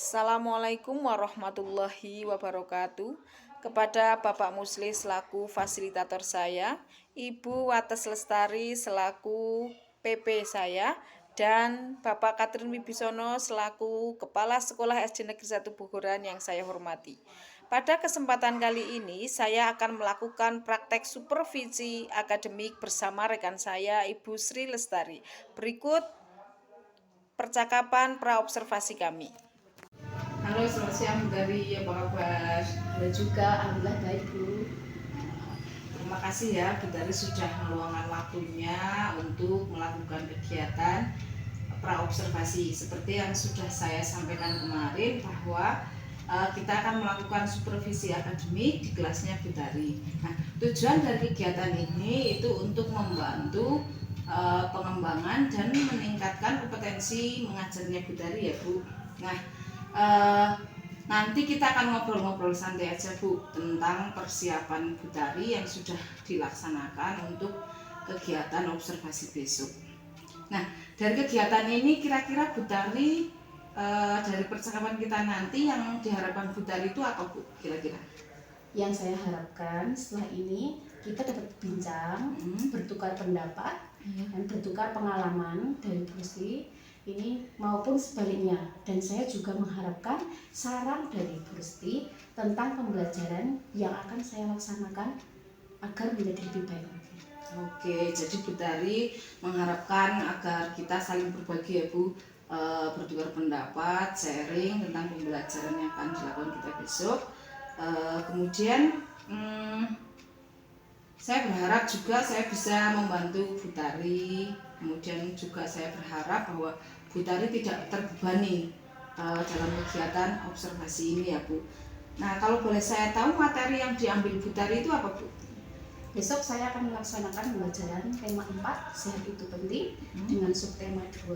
Assalamualaikum warahmatullahi wabarakatuh. Kepada Bapak Musli selaku fasilitator saya, Ibu Wates Lestari selaku PP saya, dan Bapak Katrin Wibisono selaku Kepala Sekolah SD Negeri 1 Bogoran yang saya hormati. Pada kesempatan kali ini saya akan melakukan praktek supervisi akademik bersama rekan saya Ibu Sri Lestari. Berikut percakapan praobservasi kami. Halo, selamat siang Bu Dari, apa kabar? Halo juga, alhamdulillah baik Bu. Terima kasih ya Bu Dari sudah meluangkan waktunya untuk melakukan kegiatan praobservasi. Seperti yang sudah saya sampaikan kemarin bahwa kita akan melakukan supervisi akademik di kelasnya Bu Dari. Nah, tujuan dari kegiatan ini itu untuk membantu pengembangan dan meningkatkan kompetensi mengajarnya Bu Dari ya Bu. Nah, nanti kita akan ngobrol-ngobrol santai aja Bu tentang persiapan Bu Tari yang sudah dilaksanakan untuk kegiatan observasi besok. Nah, dari kegiatan ini kira-kira Bu Tari dari percakapan kita nanti yang diharapkan Bu Tari itu apa Bu kira-kira? Yang saya harapkan setelah ini kita dapat bincang, bertukar pendapat, dan bertukar pengalaman dari Bu Sri ini maupun sebaliknya. Dan saya juga mengharapkan saran dari Bu Sri tentang pembelajaran yang akan saya laksanakan agar menjadi lebih baik lagi. Oke, jadi Bu Tari mengharapkan agar kita saling berbagi ya Bu, bertukar pendapat, sharing tentang pembelajaran yang akan dilakukan kita besok. Kemudian saya berharap juga saya bisa membantu Bu Tari. Kemudian juga saya berharap bahwa Bu Tari tidak terbebani dalam kegiatan observasi ini ya Bu. Nah, kalau boleh saya tahu materi yang diambil Bu Tari itu apa Bu? Besok saya akan melaksanakan pembelajaran tema 4, sehat itu penting, dengan subtema 2.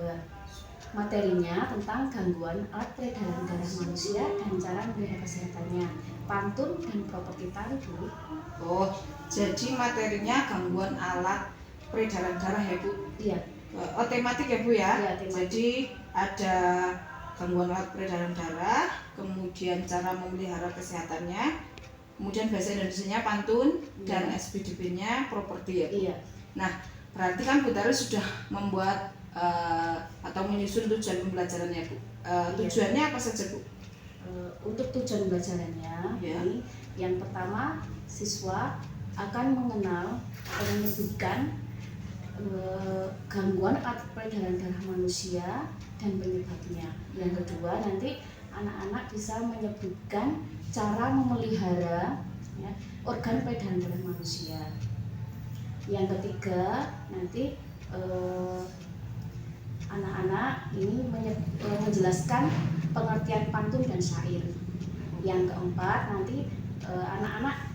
Materinya tentang gangguan alat peredaran darah manusia dan cara memelihara kesehatannya, pantun dan properti tari Bu. Oh, jadi materinya gangguan alat peredaran darah ya Bu? Iya. Oh, tematik ya Bu ya? Iya, tematik. Jadi ada gangguan alat peredaran darah, kemudian cara memelihara kesehatannya, kemudian bahasa Indonesianya pantun, dan SPDB-nya properti ya Bu? Iya. Nah, berarti kan Bu Tari sudah membuat atau menyusun tujuan pembelajarannya Bu. Tujuannya apa saja Bu? Untuk tujuan pembelajarannya, ini yang pertama siswa akan mengenal atau menyebutkan gangguan alat peredaran darah manusia dan penyebabnya. Yang kedua nanti anak-anak bisa menyebutkan cara memelihara ya, organ peredaran darah manusia. Yang ketiga nanti anak-anak ini menjelaskan pengertian pantun dan syair. Yang keempat nanti anak-anak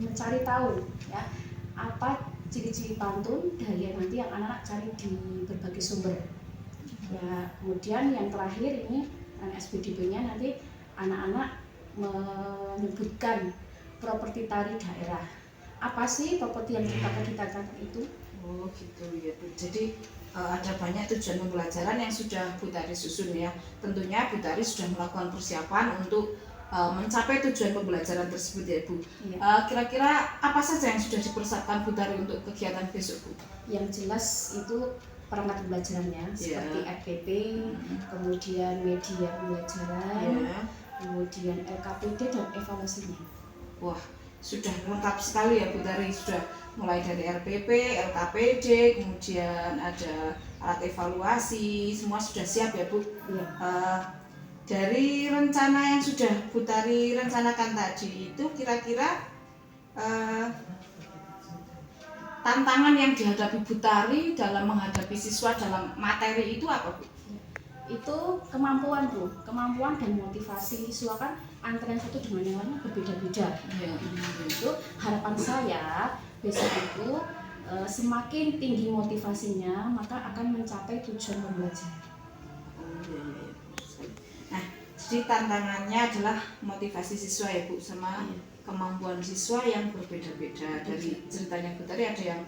mencari tahu ya apa ciri-ciri pantun dari nanti yang anak-anak cari di berbagai sumber. Ya, kemudian yang terakhir ini SPDB-nya nanti anak-anak menyebutkan properti tari daerah. Apa sih properti yang kita katakan itu? Oh gitu ya Bu. Jadi ada banyak tujuan pembelajaran yang sudah Bu Tari susun ya. Tentunya Bu Tari sudah melakukan persiapan untuk mencapai tujuan pembelajaran tersebut ya Bu. Iya. Kira-kira apa saja yang sudah dipersiapkan Bu Tari untuk kegiatan besok Bu? Yang jelas itu perangkat pembelajarannya seperti FPP, kemudian media pembelajaran, kemudian LKPD dan evaluasinya. Wah, sudah lengkap sekali ya Bu Tari, sudah mulai dari RPP, LKPD, kemudian ada alat evaluasi, semua sudah siap ya Bu. Iya. Dari rencana yang sudah Bu Tari rencanakan tadi itu kira-kira tantangan yang dihadapi Bu Tari dalam menghadapi siswa dalam materi itu apa Bu? Itu kemampuan Bu, kemampuan dan motivasi siswa kan antara yang satu dengan yang lain berbeda-beda. Itu harapan saya besok itu semakin tinggi motivasinya maka akan mencapai tujuan pembelajaran. Nah, jadi tantangannya adalah motivasi siswa ya Bu, sama kemampuan siswa yang berbeda-beda. Dari ceritanya Bu Tari ada yang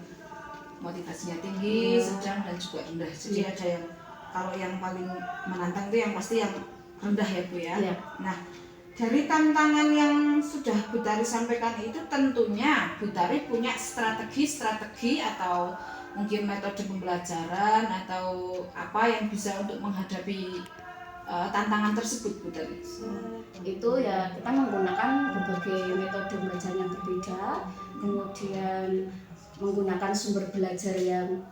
motivasinya tinggi, sedang dan juga rendah. Jadi ada yang kalau yang paling menantang itu yang pasti yang rendah ya Bu ya. Iya. Nah, dari tantangan yang sudah Bu Tari sampaikan itu tentunya Bu Tari punya strategi atau mungkin metode pembelajaran atau apa yang bisa untuk menghadapi tantangan tersebut Bu Tari. Itu ya kita menggunakan berbagai metode belajar yang berbeda, kemudian menggunakan sumber belajar yang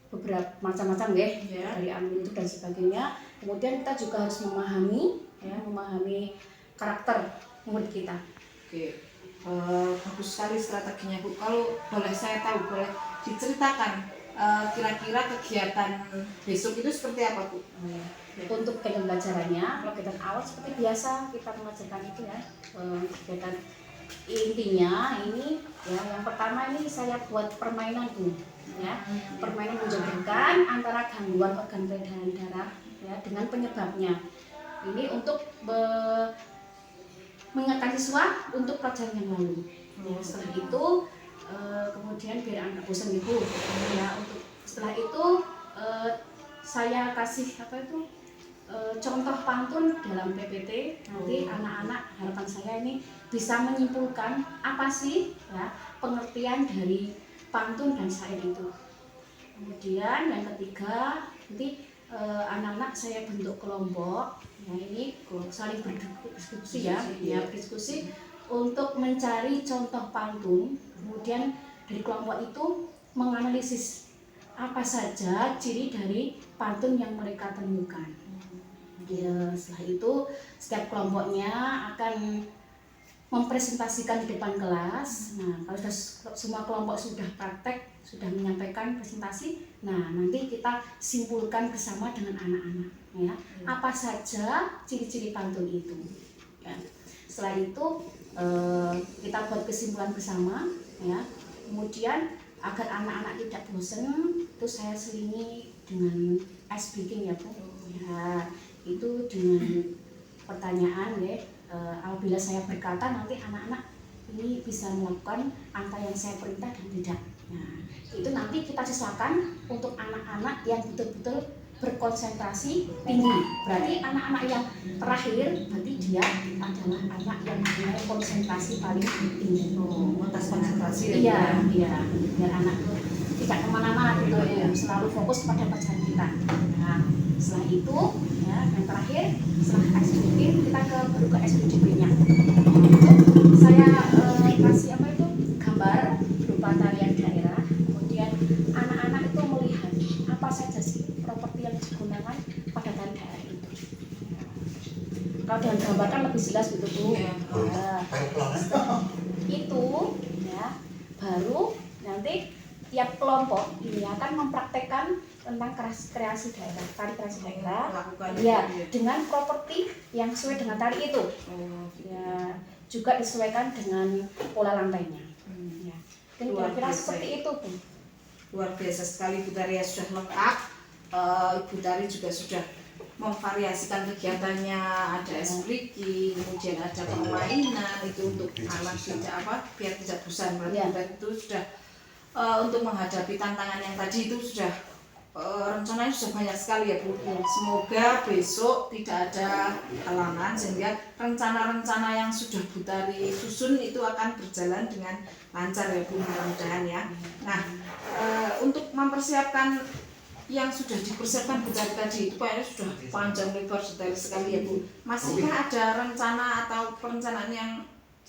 beberapa macam-macam ya, dari Amil itu dan sebagainya. Kemudian kita juga harus memahami karakter murid kita. Oke, bagus sekali strateginya Bu. Kalau boleh saya tahu, boleh diceritakan kira-kira kegiatan besok itu seperti apa Bu? Untuk kegiatan pembelajarannya, kalau kegiatan awal seperti biasa kita mengajarkan itu ya, kegiatan intinya ini ya, yang pertama ini saya buat permainan Bu ya, permainan menjodohkan antara gangguan organ peredaran darah ya dengan penyebabnya. Ini untuk mengingatkan siswa untuk pelajaran yang lalu. Ya, setelah itu kemudian biar anak bosan Ibu ya, untuk setelah itu saya kasih contoh pantun dalam PPT. Nanti anak-anak, harapan saya ini bisa menyimpulkan apa sih ya pengertian dari pantun dan syair itu. Kemudian yang ketiga, nanti anak-anak saya bentuk kelompok. Ya, ini saling berdiskusi berdiskusi untuk mencari contoh pantun. Kemudian dari kelompok itu menganalisis apa saja ciri dari pantun yang mereka temukan. Ya, setelah itu setiap kelompoknya akan mempresentasikan di depan kelas. Nah, kalau semua kelompok sudah praktek, sudah menyampaikan presentasi, nah nanti kita simpulkan bersama dengan anak-anak ya, apa saja ciri-ciri pantun itu ya. Setelah itu kita buat kesimpulan bersama ya. Kemudian agar anak-anak tidak bosan, itu saya selingi dengan ice breaking ya Bu ya, itu dengan pertanyaan ya. Apabila saya berkata, nanti anak-anak ini bisa melakukan angka yang saya perintah dan tidak. Nah, itu nanti kita sisakan untuk anak-anak yang betul-betul berkonsentrasi tinggi. Berarti anak-anak yang terakhir, berarti dia adalah anak yang mempunyai konsentrasi paling tinggi. Atas konsentrasi ya? Iya. Biar anak itu tidak kemana-mana gitu ya, selalu fokus pada pelajaran kita. Nah, setelah itu ya, yang terakhir setelah SPDB kita baru ke SPDB-nya. Saya kasih gambar berupa tarian daerah. Kemudian anak-anak itu melihat apa saja sih properti yang digunakan pada tarian daerah itu. Kalau dengan gambar kan lebih jelas gitu Bu. Itu ya, baru nanti tiap kelompok ini akan mempraktekkan tentang kreasi daerah, tari kreasi daerah ya, dengan properti yang sesuai dengan tari itu. Ya, juga disesuaikan dengan pola lantainya. Ya. Dan kira-kira seperti itu Bu. Luar biasa sekali Bu Tari ya, sudah lengkap. Ibu Tari juga sudah memvariasikan kegiatannya, ada ice breaking, kemudian ada permainan itu untuk anak biar tidak bosan. Berarti itu sudah untuk menghadapi tantangan yang tadi itu sudah rencananya sudah banyak sekali ya Bu. Semoga besok tidak ada halangan sehingga rencana-rencana yang sudah Bu Tari susun itu akan berjalan dengan lancar ya Bu, mudah-mudahan ya. Nah, untuk mempersiapkan yang sudah dipersiapkan Bu Tari tadi itu kayaknya sudah panjang lebar detail sekali ya Bu. Masihkah ada rencana atau perencanaan yang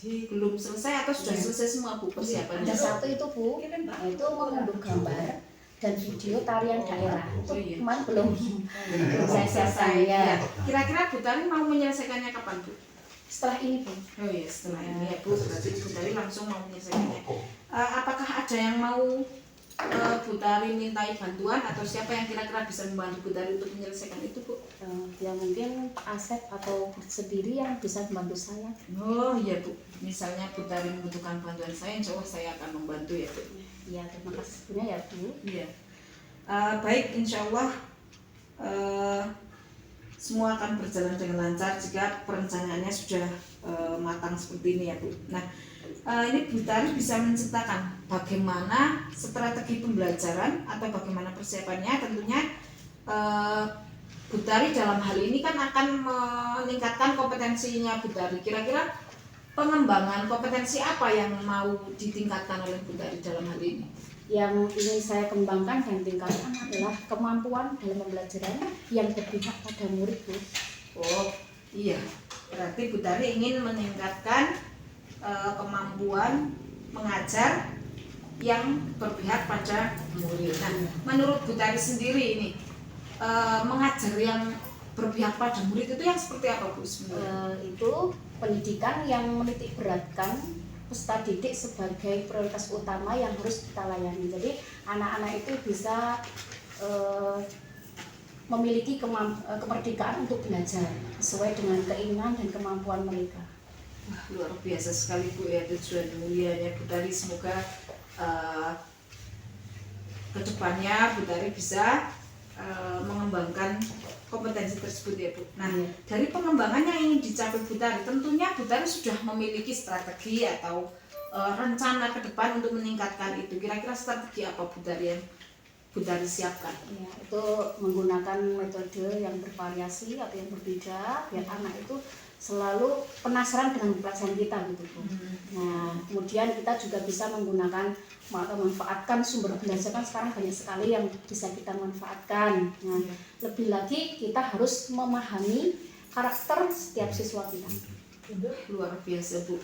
belum selesai atau sudah selesai semua Bu persiapannya? Ada satu itu Bu, itu mengunduh gambar dan video tarian daerah. Itu kemarin belum selesai ya. Kira-kira Bu Tari mau menyelesaikannya kapan Bu? Setelah ini Bu. Oh iya, setelah ini ya Bu. Berarti Bu Tari langsung mau menyelesaikannya. Apakah ada yang mau Bu Tari mintai bantuan atau siapa yang kira-kira bisa membantu Bu Tari untuk menyelesaikan itu Bu? Ya mungkin Pak Asep atau sendiri yang bisa membantu saya. Oh iya Bu, misalnya Bu Tari membutuhkan bantuan saya, insya Allah saya akan membantu ya Bu. Iya, terima kasih sebelumnya ya Bu. Iya. Baik, insya Allah semua akan berjalan dengan lancar jika perencanaannya sudah matang seperti ini ya Bu. Nah, ini Bu Tari bisa menceritakan bagaimana strategi pembelajaran atau bagaimana persiapannya. Tentunya Bu Tari dalam hal ini kan akan meningkatkan kompetensinya Bu Tari. Kira-kira pengembangan kompetensi apa yang mau ditingkatkan oleh Bu Tari dalam hal ini? Yang ingin saya kembangkan dan tingkatkan adalah kemampuan dalam pembelajaran yang berpihak pada murid, Bu. Oh iya, berarti Bu Tari ingin meningkatkan kemampuan mengajar yang berpihak pada murid. Nah, menurut Bu Tari sendiri ini mengajar yang berpihak pada murid itu yang seperti apa, Bu? Itu pendidikan yang menitik beratkan peserta didik sebagai prioritas utama yang harus kita layani. Jadi anak-anak itu bisa memiliki kemerdekaan untuk belajar sesuai dengan keinginan dan kemampuan mereka. Wah, luar biasa sekali Bu ya, tujuan mulianya Bu Tari. Semoga kedepannya Bu Tari bisa mengembangkan kompetensi tersebut ya Bu. Nah, dari pengembangan yang ingin dicapai Bu Tari, tentunya Bu Tari sudah memiliki strategi atau rencana ke depan untuk meningkatkan itu. Kira-kira strategi apa Bu Tari yang Bu Tari siapkan? Ya, itu menggunakan metode yang bervariasi atau yang berbeda biar anak itu selalu penasaran dengan pelajaran kita gitu Bu. Nah, kemudian kita juga bisa menggunakan memanfaatkan sumber belajar, kan sekarang banyak sekali yang bisa kita manfaatkan. Nah, lebih lagi kita harus memahami karakter setiap siswa kita. Luar biasa Bu.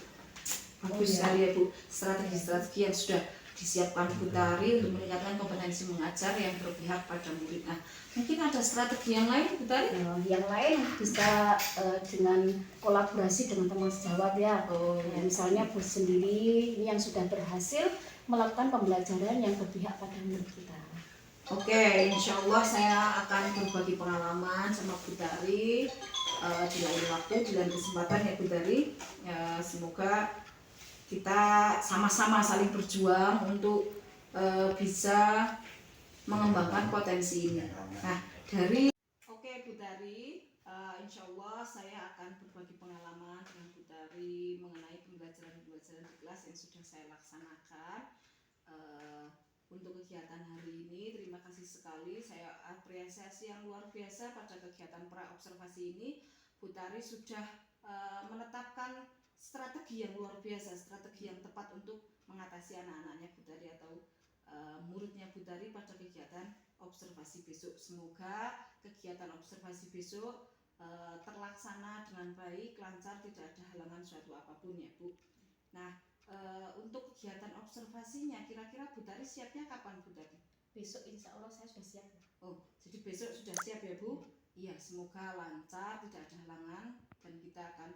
Bagus sekali ya Bu, strategi-strategi yang sudah disiapkan Bu Tari untuk meningkatkan kompetensi mengajar yang berpihak pada murid. Nah, mungkin ada strategi yang lain Bu Tari? Yang lain bisa dengan kolaborasi dengan teman sejawat ya. Ya, misalnya Bu sendiri ini yang sudah berhasil melakukan pembelajaran yang berpihak pada murid kita. Oke, insya Allah saya akan berbagi pengalaman sama Bu Tari di lain waktu, di lain kesempatan ya Bu Tari. Semoga kita sama-sama saling berjuang untuk bisa mengembangkan potensi ini. Nah, Oke Bu Tari, insya Allah saya akan berbagi pengalaman dengan Bu Tari mengenai pembelajaran-pembelajaran di kelas yang sudah saya laksanakan. Untuk kegiatan hari ini, terima kasih sekali. Saya apresiasi yang luar biasa pada kegiatan pra-observasi ini. Bu Tari sudah menetapkan strategi yang luar biasa, strategi yang tepat untuk mengatasi anak-anaknya Bu Tari atau muridnya Bu Tari pada kegiatan observasi besok. Semoga kegiatan observasi besok terlaksana dengan baik, lancar, tidak ada halangan suatu apapun ya Bu. Nah, untuk kegiatan observasinya kira-kira Bu Tari siapnya kapan Bu Tari? Besok insya Allah saya sudah siap. Oh, jadi besok sudah siap ya Bu? Iya, semoga lancar, tidak ada halangan dan kita akan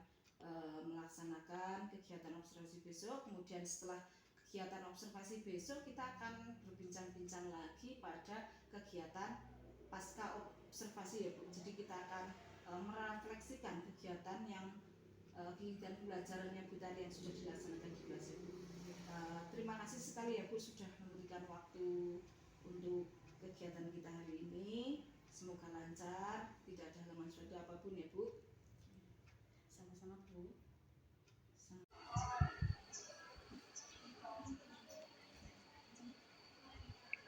melaksanakan kegiatan observasi besok. Kemudian setelah kegiatan observasi besok kita akan berbincang-bincang lagi pada kegiatan pasca observasi ya Bu. Jadi kita akan merefleksikan kegiatan yang kegiatan pembelajarannya Bu Tari yang sudah dilaksanakan di kelas itu. Terima kasih sekali ya Bu sudah memberikan waktu untuk kegiatan kita hari ini. Semoga lancar, tidak ada halangan suatu apapun ya Bu. Sama-sama Bu.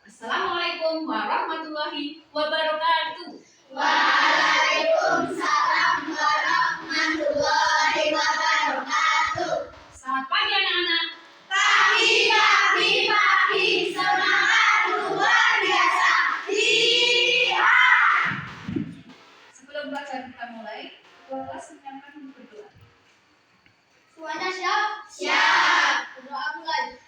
Assalamualaikum warahmatullahi wabarakatuh. Waalaikumsalam warahmatullahi wabarakatuh. Selamat pagi anak-anak. Pagi, semangat luar biasa. Lihat. Sebelum pelajaran kita mulai, kelas menyiapkan berdoa. Semuanya siap? Siap. Berdoa mulai.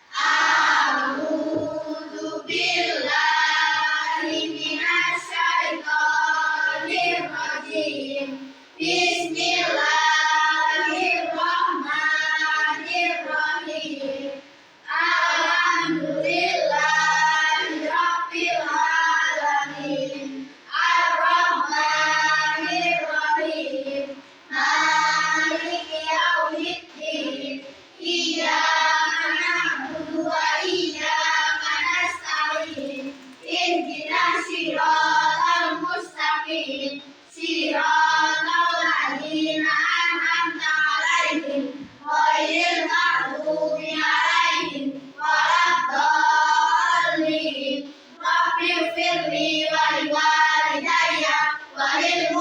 A'udzu billahi minasyaitonir rajim. Bismillahirrahmanirrahim. Alhamdulillahirabbil alamin. Ar-Rahmanir-Rahim. Maliki yaumiddin. Iyyaka na'budu wa iyyaka nasta'in. Ihdinas siratal mustaqim. Siratal ladzina an'amta 'alaihim ghairil maghdubi 'alaihim waladdallin. Rabbighfirli wa liwalidayya wa lil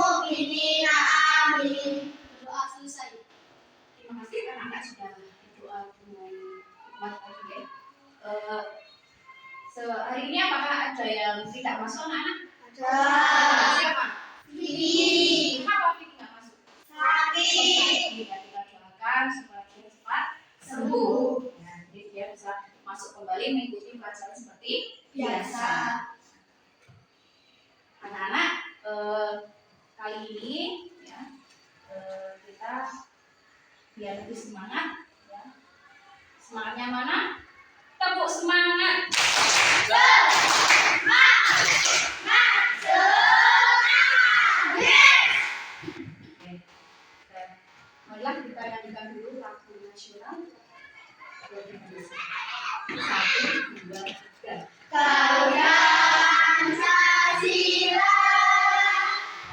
hari ini apakah ada yang tidak masuk anak-anak? Ada. Siapa? Vicky. Kenapa Vicky nggak masuk? Sakit. Ya, kita doakan supaya dia cepat sembuh. Nah, jadi dia bisa masuk kembali mengikuti pelajaran seperti biasa. Anak-anak, kali ini ya, kita biar lebih semangat. Ya. Semangatnya mana? Tepuk semangat. Marilah kita nyanyikan dulu lagu nasional. 1, 2, 3. Kau Pancasila,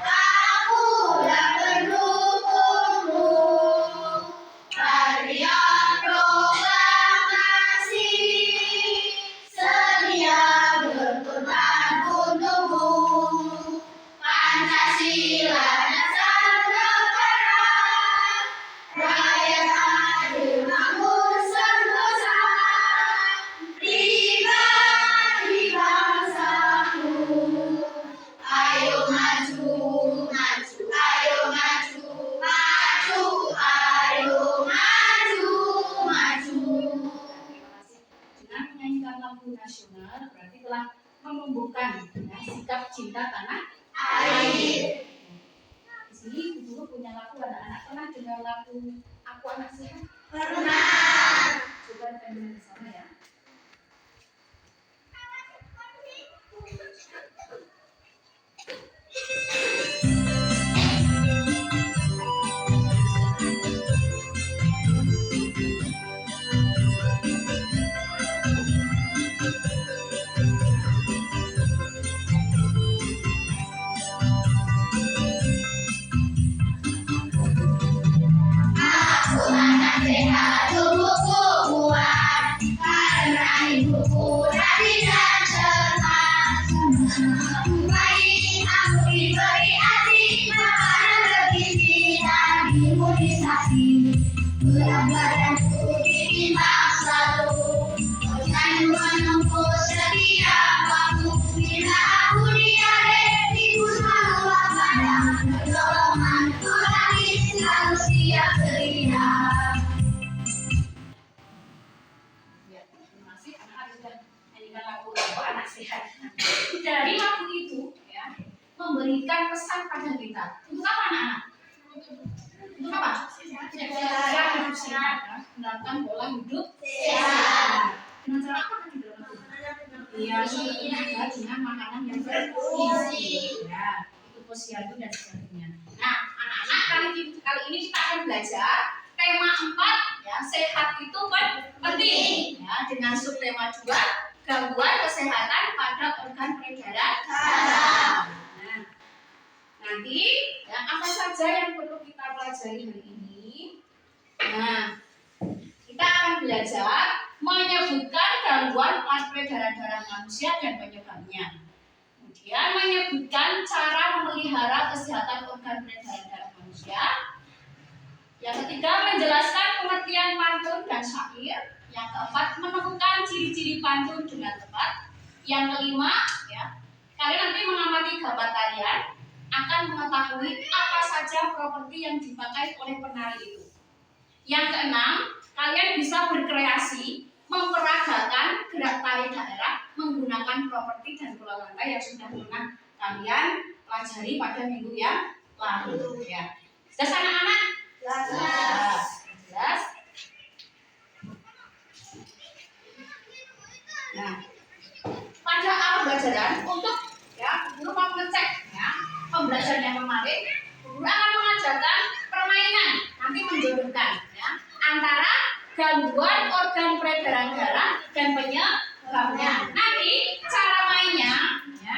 akulah pendukungmu. Patriot proklamasi, sedia berkorban untukmu. Pancasila dasar negara, rakyat adil makmur sentosa. Pribadi bangsaku, ayo maju, maju, ayo maju, maju, ayo maju, maju. Terima kasih. Dengan menyanyikan lagu nasional berarti telah menumbuhkan ya, sikap cinta tanah Air. Di sini dulu punya lagu anak-anak pernah dengar lagu Aku Anak Sehat? Pernah. Coba kita dengar bersama ya. Aku anak sehat, tubuhku kuat, karena ibuku rajin dan cermat. Bayi aku diberi ASI, makanan bergizi dan imunisasi. Berat badanku ditimbang selalu, dan menempuh setiap waktu. Bila aku diare, ibu selalu waspada, pertolongan orang selalu siap sedia. Ya, terima kasih. Anak-anak sudah nyanyikan lagu Aku Anak Sehat. Dari lagu itu ya memberikan pesan pada kita. Untuk apa anak-anak? Untuk apa? Sehat, hidup sehat. Ya. Menerapkan pola hidup sehat. Dengan cara apa tadi dalam lagu? Iya, sebenarnya dengan makanan yang bergizi. Ya, itu posyandu dan sebagainya. Nah, anak-anak kali ini kita akan belajar tema 4 ya, sehat itu penting. Ya, dengan subtema 2, gangguan kesehatan pada organ peredaran darah. Nah, nanti ya, apa saja yang perlu kita pelajari hari ini? Nah, kita akan belajar menyebutkan gangguan peredaran darah manusia dan penyebabnya. Kemudian menyebutkan cara memelihara kesehatan organ peredaran darah manusia. Yang ketiga, menjelaskan pengertian pantun dan syair. Yang keempat, menemukan ciri-ciri pantun dengan tepat. Yang kelima, ya, kalian nanti mengamati gambar tarian akan mengetahui apa saja properti yang dipakai oleh penari itu. Yang keenam, kalian bisa berkreasi memperagakan gerak tari daerah menggunakan properti dan pola lantai yang sudah pernah kalian pelajari pada minggu yang lalu. Ya, jelas anak-anak? Jelas. Nah, pada awal pembelajaran untuk ya guru mau ngecek ya pembelajaran yang kemarin, guru akan mengajarkan permainan nanti menjodohkan ya antara gangguan organ peredaran darah dan penyebabnya. Nanti cara mainnya ya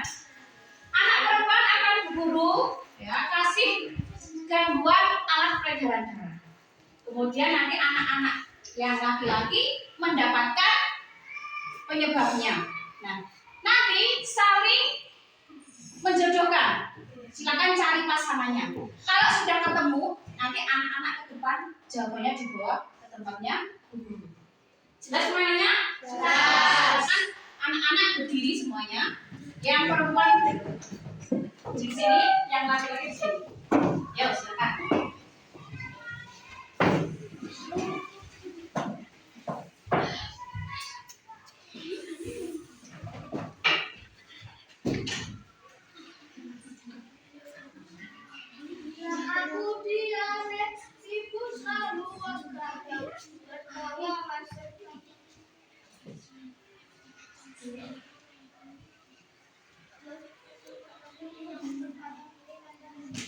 anak perempuan akan guru ya kasih gangguan alat peredaran darah. Kemudian nanti anak-anak yang laki-laki mendapatkan penyebabnya. Nah, nanti saling menjodohkan. Silakan cari pasangannya. Kalau sudah ketemu, nanti anak-anak ke depan jawabannya dibawa ke tempatnya guru. Jelas semuanya? Jelas. anak-anak berdiri semuanya. Yang perempuan di sini, yang laki-laki di sini. Yuk, silakan.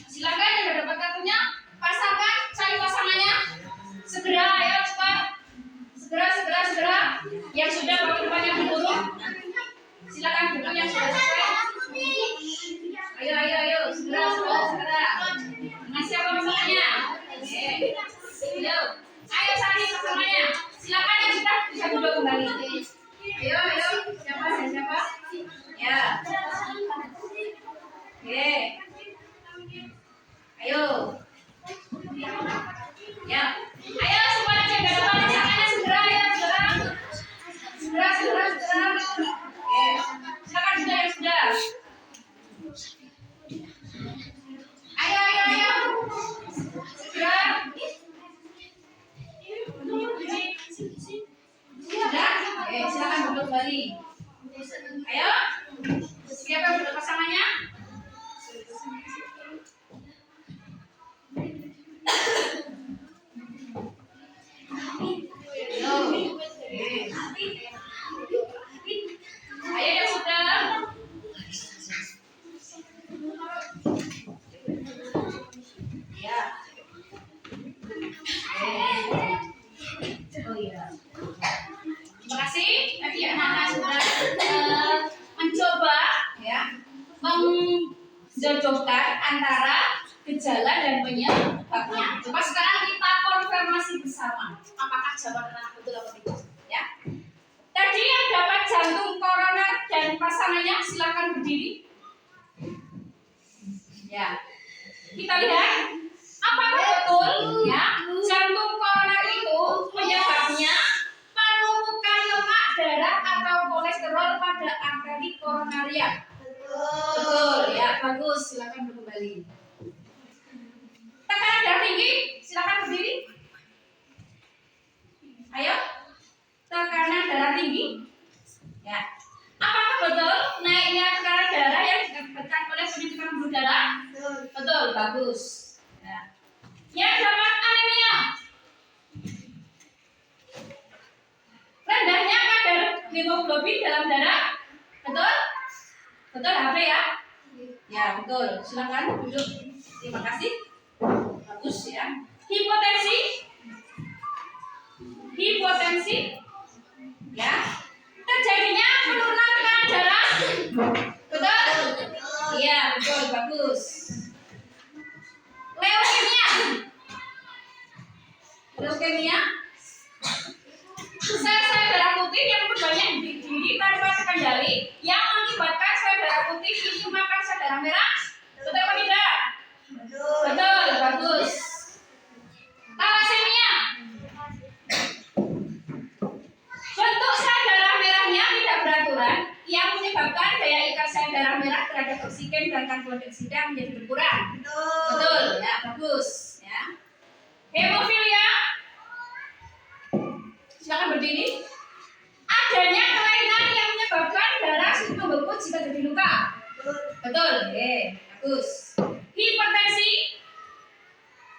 Silakan yang sudah dapat kartunya, pasangkan, cari pasangannya. Segera, ayo cepat. Segera. Yang sudah bawa depannya dulu. Silakan dulu yang sudah selesai. Ayo, segera. Dengan siapa pasangannya? Ayo cari pasangannya. Silakan yang sudah bisa duduk kembali. Ayo, siapa? Ya. Oke. Ayo. Ya. Ayo semuanya jaga depan pasangannya segera. Segera. Oke. Silakan sudah. Ayo. Segera. Sudah? Oke, silakan duduk kembali. Ayo. Siapa yang sudah pasangannya? Ayo yang sudah. Ya. Oh iya. Terima kasih. Tadi anak-anak sudah mencoba ya menjodohkan antara gejala dan penyebabnya. Coba sekarang kita konfirmasi bersama. Apakah jawaban anak betul atau tidak? Ya. Tadi yang dapat jantung koroner dan pasangannya silakan berdiri. Ya. Kita lihat apakah betul ya jantung koroner itu penyebabnya penumpukan lemak darah atau kolesterol pada arteri koronaria. Betul ya, bagus. Silakan kembali. Tekanan darah tinggi, silakan berdiri. Ayo, tekanan darah tinggi. Ya, apakah betul naiknya tekanan darah yang disebabkan oleh penyuntikan pembuluh darah? Betul, bagus. Ya. Yang dapat anemia. Rendahnya kadar hemoglobin dalam darah. Betul? Betul HP ya? Ya, betul. Silakan duduk. Terima kasih. Bagus ya. Hipotensi. Ya. Terjadinya penurunan tekanan darah. Betul? Iya, betul. Bagus. Leukemia. Sel-sel darah putih yang berbanyak di diri tanpa terkendali yang mengakibatkan sel darah putih itu makan sel darah merah. Betul atau tidak? Betul, bagus. Thalassemia. Bentuk sel darah merahnya tidak beraturan yang menyebabkan daya ikat sel darah merah terhadap oksigen dan karbon dioksida menjadi berkurang. Betul, ya bagus. Ya. Hemofilia. Silakan berdiri. Adanya kelainan yang menyebabkan darah membeku jika terjadi luka. Betul. Bagus. Hipertensi.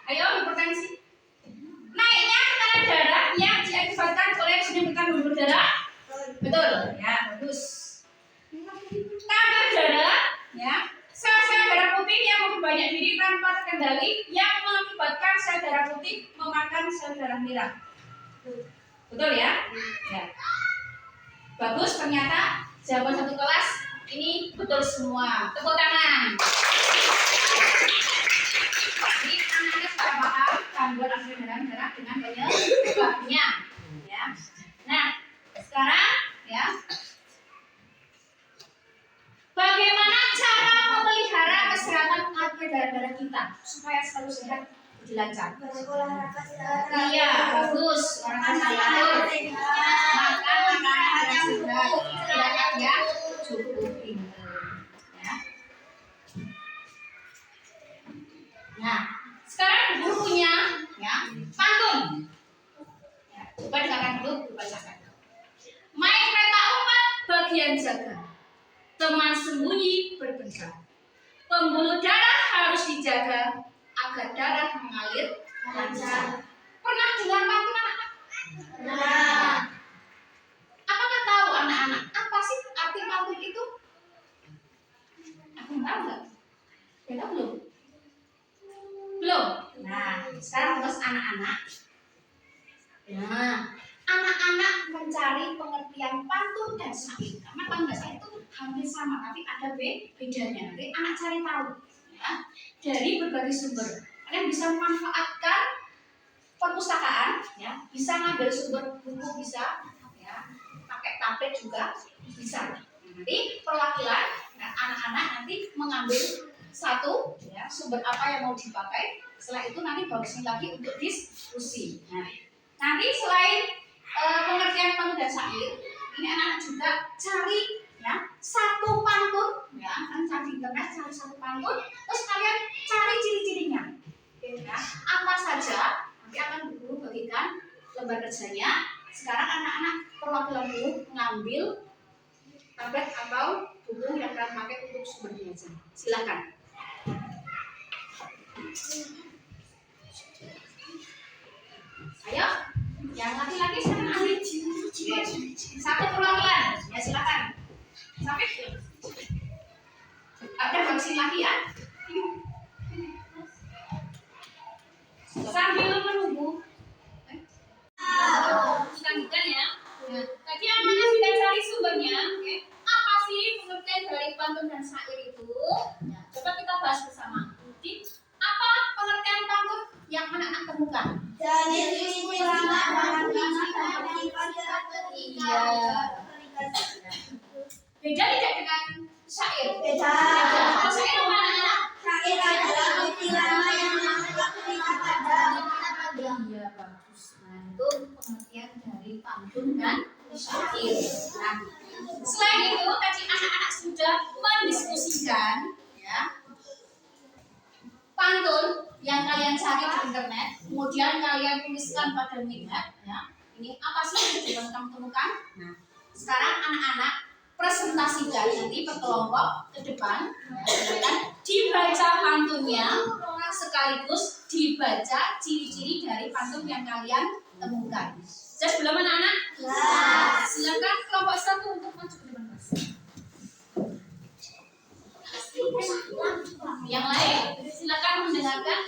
Ayo, hipertensi. Naiknya tekanan darah yang diakibatkan oleh penyempitan pembuluh darah. Betul. Ya, bagus. Kanker darah, ya. Sel-sel darah putih yang memperbanyak diri tanpa terkendali yang mengakibatkan sel darah putih memakan sel darah merah. Betul ya? Ya. Bagus, ternyata jawaban satu kelas ini betul semua. Tepuk tangan. Jadi anak-anak sudah paham gangguan aliran darah dengan penyebabnya. Ya. Nah, sekarang ya. Bagaimana cara memelihara kesehatan arteri darah kita supaya selalu sehat? Belajar. Iya, bagus. Orang salah. Makan makanan yang sehat. Istirahat yang cukup. Ya. Nah, sekarang bukunya ya, pantun. Ya, coba dengarkan dulu, dibacakan. Main kereta umat bagian jaga. Teman sembunyi berpencar. Pembuluh darah harus dijaga agar darah mengalir lancar. Pernah dengar pantun anak-anak? Nah, apakah tahu anak-anak apa sih arti pantun itu? Aku tahu nggak? Ya tahu belum? Belum. Nah, sekarang terus anak-anak. Nah, anak-anak mencari pengertian pantun dan syair. Karena pantun dan syair itu hampir sama, tapi ada bedanya. Nanti anak cari tahu ya, dari berbagai sumber. Kalian bisa memanfaatkan perpustakaan, ya, bisa ngambil sumber buku bisa, ya, pakai tablet juga bisa. Nanti perwakilan, nah, anak-anak nanti mengambil satu, ya, sumber apa yang mau dipakai. Setelah itu nanti bagusnya lagi untuk diskusi. Nah, nanti selain pengertian pantun dan syair, ini anak-anak juga cari ya satu pantun, ya kan cari internet cari satu pantun, terus kalian cari ciri-cirinya, ya, apa saja. Nanti akan guru bagikan lembar kerjanya. Sekarang anak-anak perwakilan guru mengambil tablet atau buku yang kalian pakai untuk sumber belajar. Silakan. Ayo, yang laki-laki sekarang ambil satu perwakilan, ya silakan. Sampai ada vaksin lagi ya. Sambil menunggu, lanjutkan ya. Tadi anak-anak sudah cari sumbernya. Oke. Apa sih pengertian dari pantun dan syair itu? Ya, coba kita bahas bersama. Jadi, apa pengertian pantun yang anak-anak temukan? Jadi istilah Iya. Beda tidak dengan syair? Beda. Kalau syair apa anak-anak? Syair adalah istilah yang mengakhiri kata. Iya, bagus. Nah, itu pengertian dari pantun dan syair. Nah, selain itu tadi anak-anak sudah mendiskusikan ya pantun yang kalian cari di internet, kemudian kalian tuliskan pada minat ya. Ini apa sih yang kamu temukan? Nah, sekarang anak-anak presentasikan nanti berkelompok ke depan, ya, dibaca pantunnya sekaligus dibaca ciri-ciri dari pantun yang kalian temukan. Jadi belum anak-anak? Silakan kelompok satu untuk maju ke depan kelas. Yang lain silakan mendengarkan.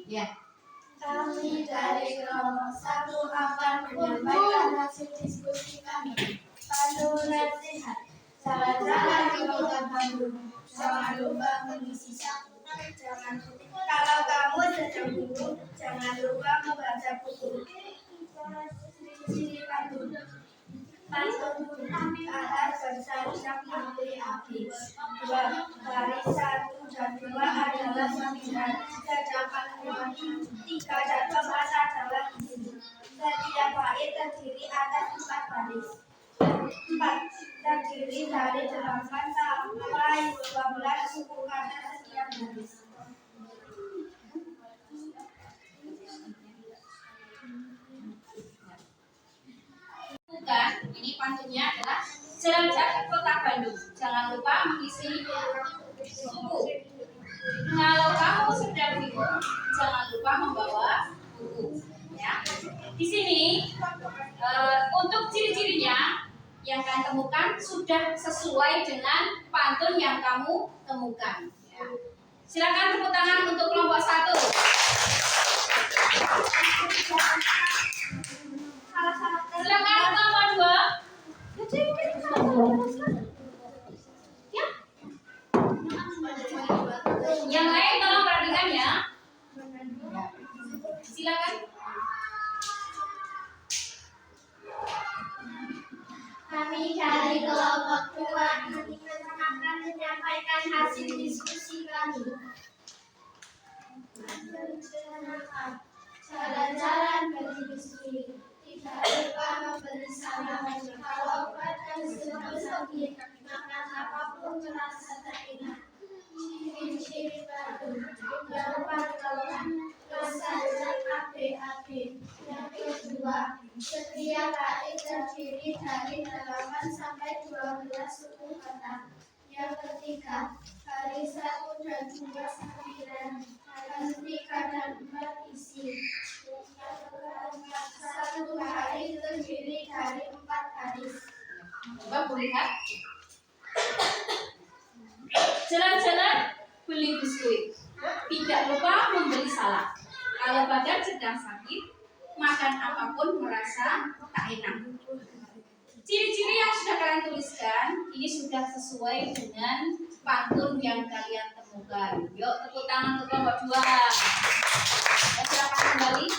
Ya. Kami dari kelompok satu akan menyampaikan hasil diskusi kami. Pandu nasihat. Salah-salah dibuka pandu. Jangan lupa mengisi saku. Kalau kamu sedang bingung, jangan lupa membaca buku. Ciri pandu. Pantun alat bersaringan memberi api. Baris satu dan dua adalah sambilan. Tiga dapat tiga dan keempat adalah isi. Setiap bait terdiri atas 4 baris. 4 terdiri dari 8 sampai 12 suku kata setiap baris. Bukan, ini pantunnya adalah jelajah kota Bandung. Jangan lupa mengisi buku. Kalau kamu sedang bingung, jangan lupa membawa buku. Ya, di sini untuk ciri-cirinya yang kalian temukan sudah sesuai dengan pantun yang kamu temukan. Ya. Silakan tepuk tangan untuk kelompok 1. Silakan kelompok 2. Ya. Yang lain tolong perhatikan ya. Silakan. Kami dari kelompok 2 akan menyampaikan hasil diskusi kami. perencanaan, jalan-jalan bagi biskuit, tidak lupa memberi sarapan. Kalau badan sedang sakit, makan apapun terasa tak enak. Ciri-ciri Bandung, yang pertama bersaja AB. Yang kedua, setiap hari terdiri dari 8 sampai 12 suku kata. Yang ketiga, hari 1 dan 2 9, hari 3 dan 4 isi. Yang keempat, 1 hari terdiri dari 4 baris. Coba lihat. Jalan-jalan beli biskuit. Tidak lupa membeli salad. Kalau badan sedang sakit, makan apapun merasa tak enak. Ciri-ciri yang sudah kalian tuliskan ini sudah sesuai dengan pantun yang kalian temukan. Yuk, tepuk tangan untuk kelompok 2. Ya, silakan kembali.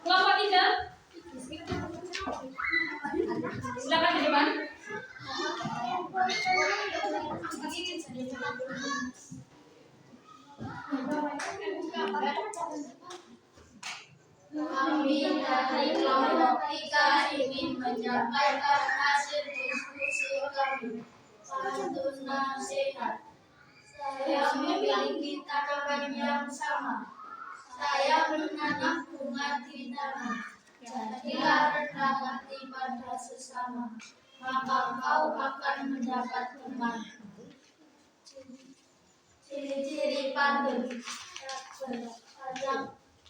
Kelompok 3. Silakan ke depan. Kami dari kelompok 3 ingin menyampaikan hasil diskusi kami. Pantun nasihat. Saya memiliki tanaman yang sama. Saya menanam bunga di taman. Jadilah rendah hati pada sesama, maka kau akan mendapat teman. Ciri-ciri pantun.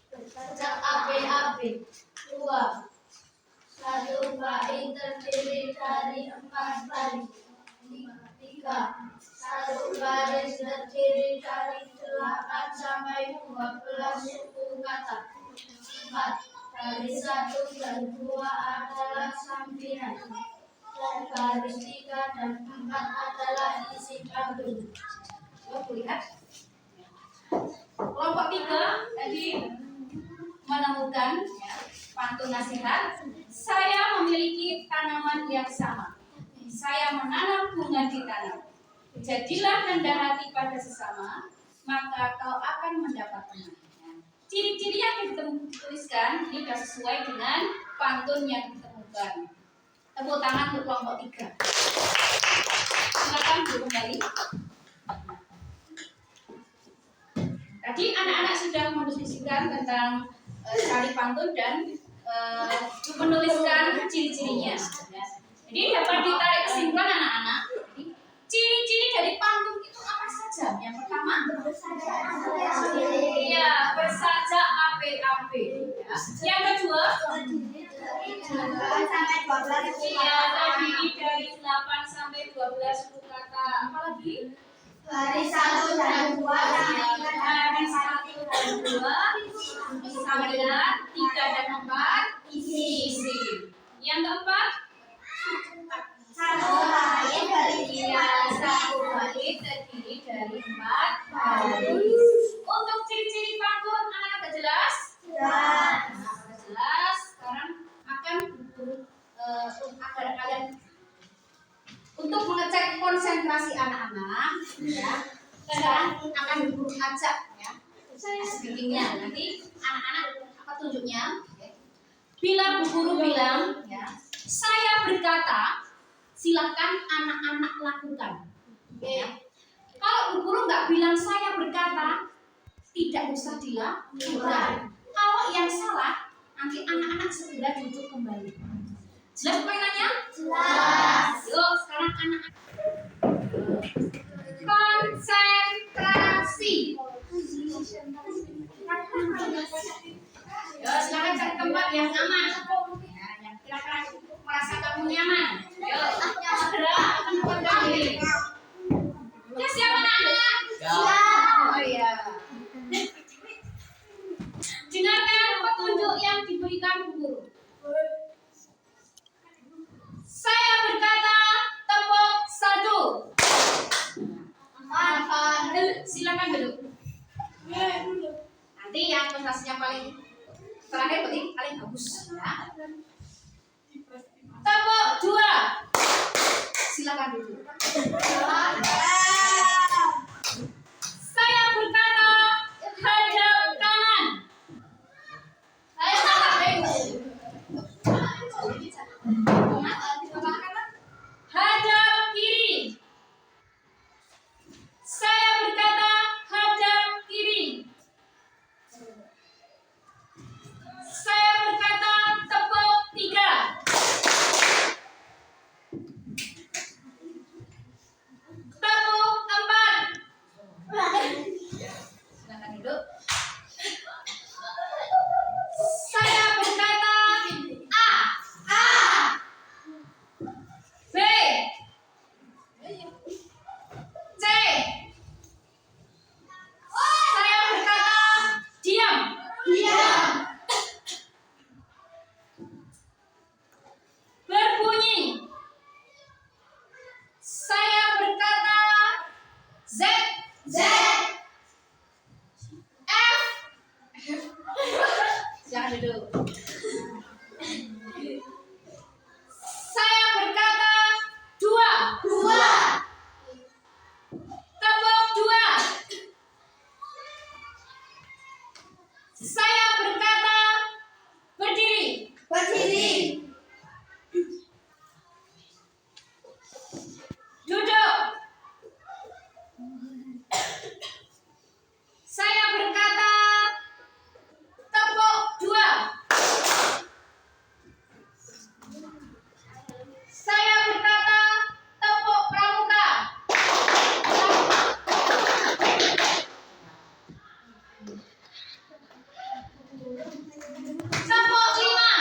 Berpajak AB. 2. 1 bait terdiri dari 4 baris. 3. 1 baris terdiri dari 8 sampai 12 suku kata. 4. Baris 1 dan 2 adalah sampiran, dan baris 3 dan 4 adalah isi pantun. Coba lihat. Kelompok 3 tadi menemukan pantun nasihat. Saya memiliki tanaman yang sama. Saya menanam bunga di tanam. Jadilah rendah hati pada sesama, maka kau akan mendapat teman. Ciri-ciri yang dituliskan ini sudah sesuai dengan pantun yang ditemukan. Tepuk tangan untuk kelompok 3. Silakan kembali. Tadi anak-anak sudah mendiskusikan tentang cari pantun dan menuliskan ciri-cirinya. Jadi dapat ditarik kesimpulan anak-anak. Ciri-ciri dari pantun itu apa saja? Yang pertama, bersajak AP. Ya. Yang kedua, terdiri dari 8 sampai 12 suku kata. Apalagi? Baris 1 dan 2 Baris 1 dan 2 sampiran, 3 dan 4 isi. Yang keempat, 1 bait terdiri dari 1 bait terdiri dari 4 baris. Untuk ciri-ciri pantun anak-anak sudah jelas? jelas. Sudah jelas. Sekarang akan agar kalian untuk mengecek konsentrasi anak-anak, ya, sekarang akan guru ajak, ya, speakingnya. Nanti anak-anak apa tunjuknya? Bila bu guru bilang, ya, saya berkata, silakan anak-anak lakukan. Ya. Kalau bu guru nggak bilang saya berkata, tidak usah dilakukan. Kalau yang salah, nanti anak-anak segera duduk kembali. Jelas permainannya? Jelas. Yuk, sekarang anak-anak konsentrasi. Yuk, silakan cari tempat yang aman, ya, yang kira-kira merasa kamu nyaman. Yuk, segera menempatkan diri. Ya, siapa anak-anak? Oh iya. Dengarkan petunjuk yang diberikan bu guru. Saya berkata tepuk 1. Silakan duduk. Nanti yang konsentrasinya paling terakhir berarti paling bagus, ya. Tepuk 2. Silakan duduk. Saya berkata silakan duduk. Saya berkata dua. Tepuk dua. Saya berkata berdiri. Duduk. Saya berkata tepuk dua. Saya berkata tepuk pramuka. Tepuk lima.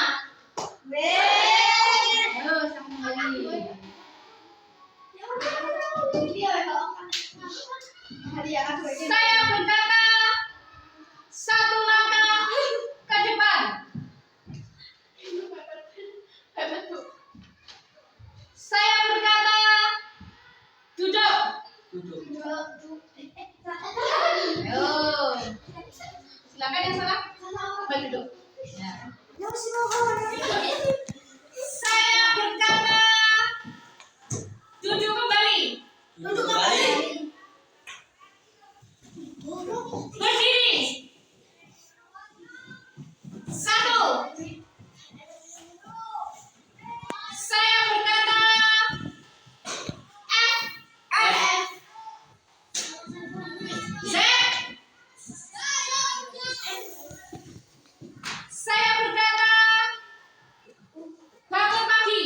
Ayo sambung lagi. Saya berkata satu langkah ke depan. Saya berkata duduk. Ayo. Silakan yang salah. Kembali duduk. Ya. Saya berkata duduk kembali. Berdiri. Satu. Saya berkata F. Z. Saya berkata bangun pagi.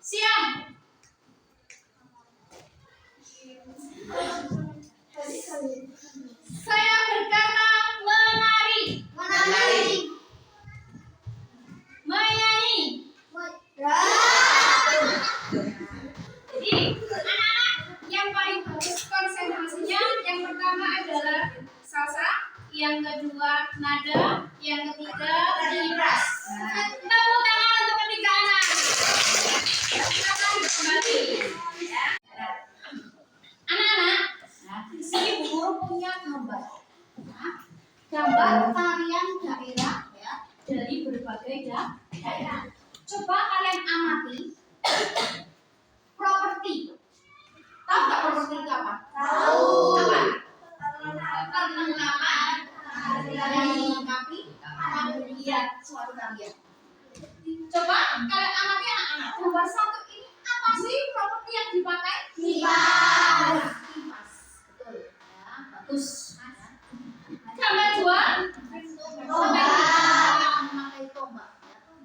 Siang. Saya berkata menari. Menyanyi. Jadi anak-anak yang paling bagus konsentrasinya yang pertama adalah salsa, yang kedua nada, yang ketiga libras. Tepuk tangan untuk ketiga anak. Silakan kembali. Anak-anak, di sini Bu Guru punya gambar. Gambar tarian daerah ya, dari berbagai daerah. Coba kalian amati properti. Tahu nggak properti itu apa? Apa? Perlengkapan melengkapi tarian suatu tarian. Coba kalian amati anak-anak. Gambar satu ini apa sih properti yang dipakai? Kipas. Betul. Ya, bagus. Gambar dua. Memakai tombak.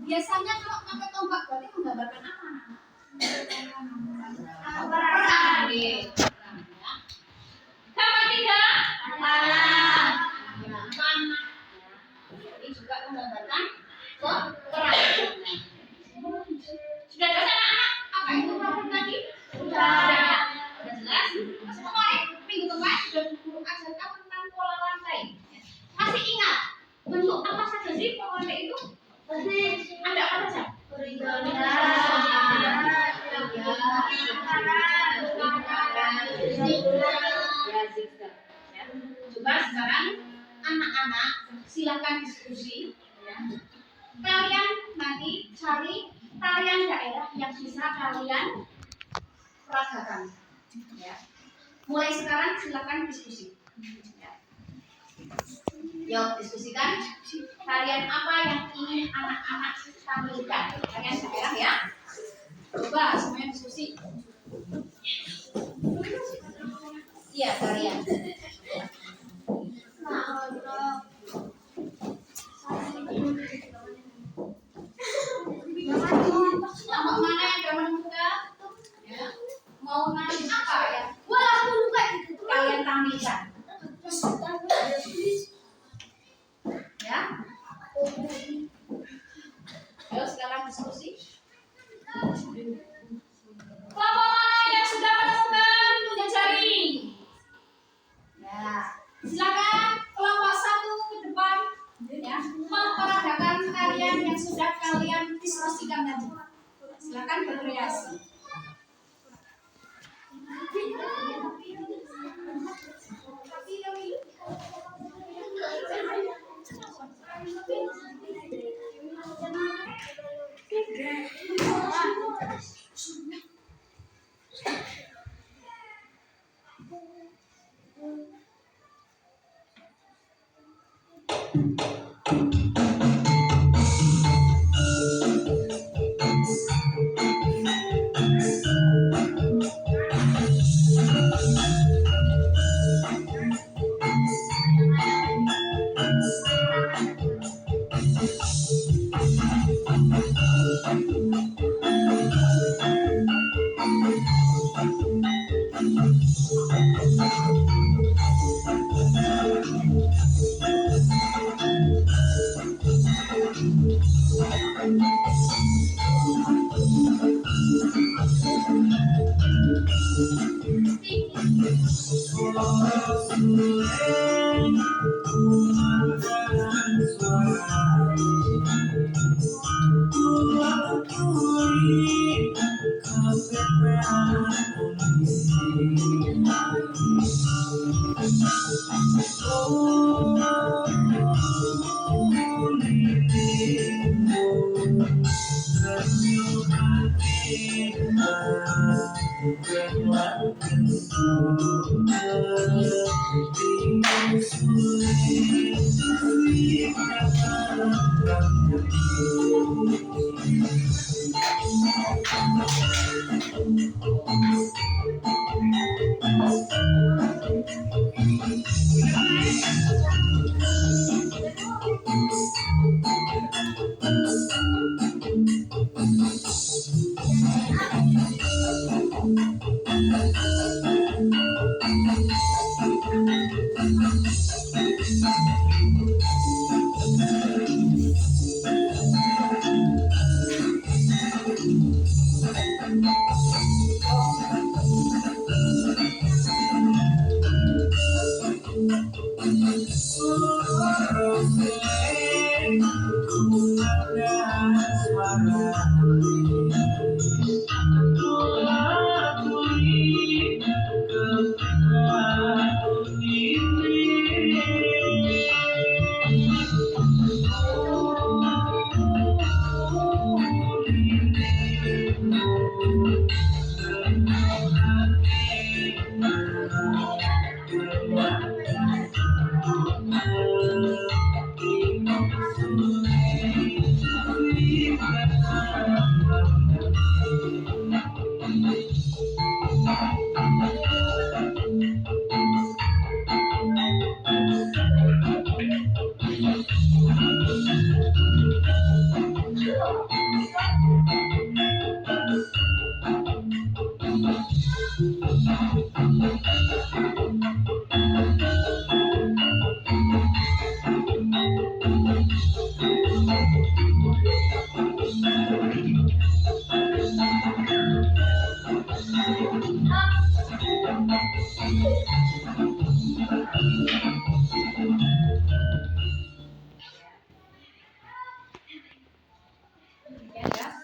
Biasanya kalau memakai tombak berarti menggambarkan apa? Perang. Gambar tiga. Panah. Ini juga menggambarkan perang. Sudah jelas anak-anak apa itu perang tadi? Sudah jelas. Kemarin minggu kemarin sudah guru ajarkan tentang pola lantai. Masih ingat bentuk apa saja sih pola lantai itu? Ada apa saja? Coba sekarang anak-anak silakan diskusi. Kalian nanti cari tarian daerah yang bisa kalian peragakan. Mulai sekarang silakan diskusi. Yuk diskusikan tarian apa yang ingin anak-anak tampilkan. Tarian daerah ya. Coba semuanya diskusi. Iya tarian. Kelompok mana yang gak menemukan? Ya. Mau nari apa ya? Wah aku lupa itu. Kalian tampilkan. Ya. Ayo sekarang diskusi. Kelompok mana yang sudah menemukan tunjuk jari? Ya. Silakan kelompok satu ke depan. Ya. Memperagakan tarian yang sudah kalian diskusikan tadi. Silakan berkreasi.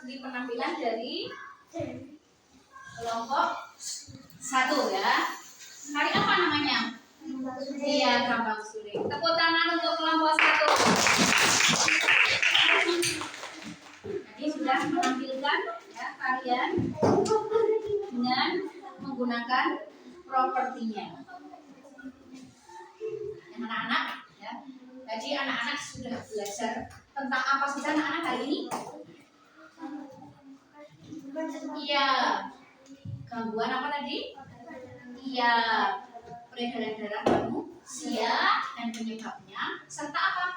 Ini penampilan dari kelompok 1 ya. Hari apa namanya? Iya, Gampang Suling. Tepuk tangan untuk kelompok 1. Jadi sudah menampilkan ya kalian dengan menggunakan propertinya. Anak-anak ya. Jadi anak-anak sudah belajar tentang apa saja anak-anak hari ini? Iya. Gangguan apa tadi? Iya. Peredaran darah manusia dan penyebabnya serta apa?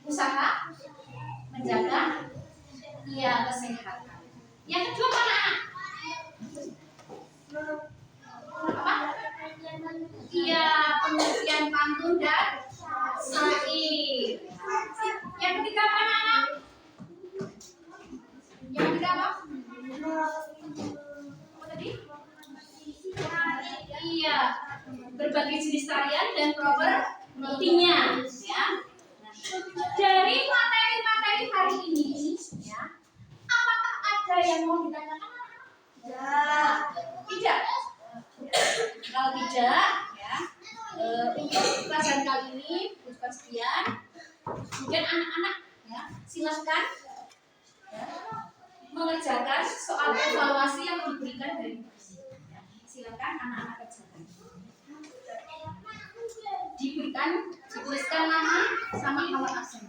Usaha menjaga kesehatan. Yang kedua mana? Apa? Iya, pengertian pantun dan syair. Yang ketiga mana? Yang ketiga apa? Apa tadi? Iya, berbagai jenis tarian dan propertinya, ya. Dari materi-materi hari ini, ya, apakah ada yang mau ditanyakan? Tidak. Kalau tidak, ya, untuk pelajaran kali ini cukup sekian. Kemudian anak-anak, ya, silahkan ya, mengerjakan soal evaluasi yang diberikan dari silakan anak-anak kerjakan. dituliskan nama sama nomor absen.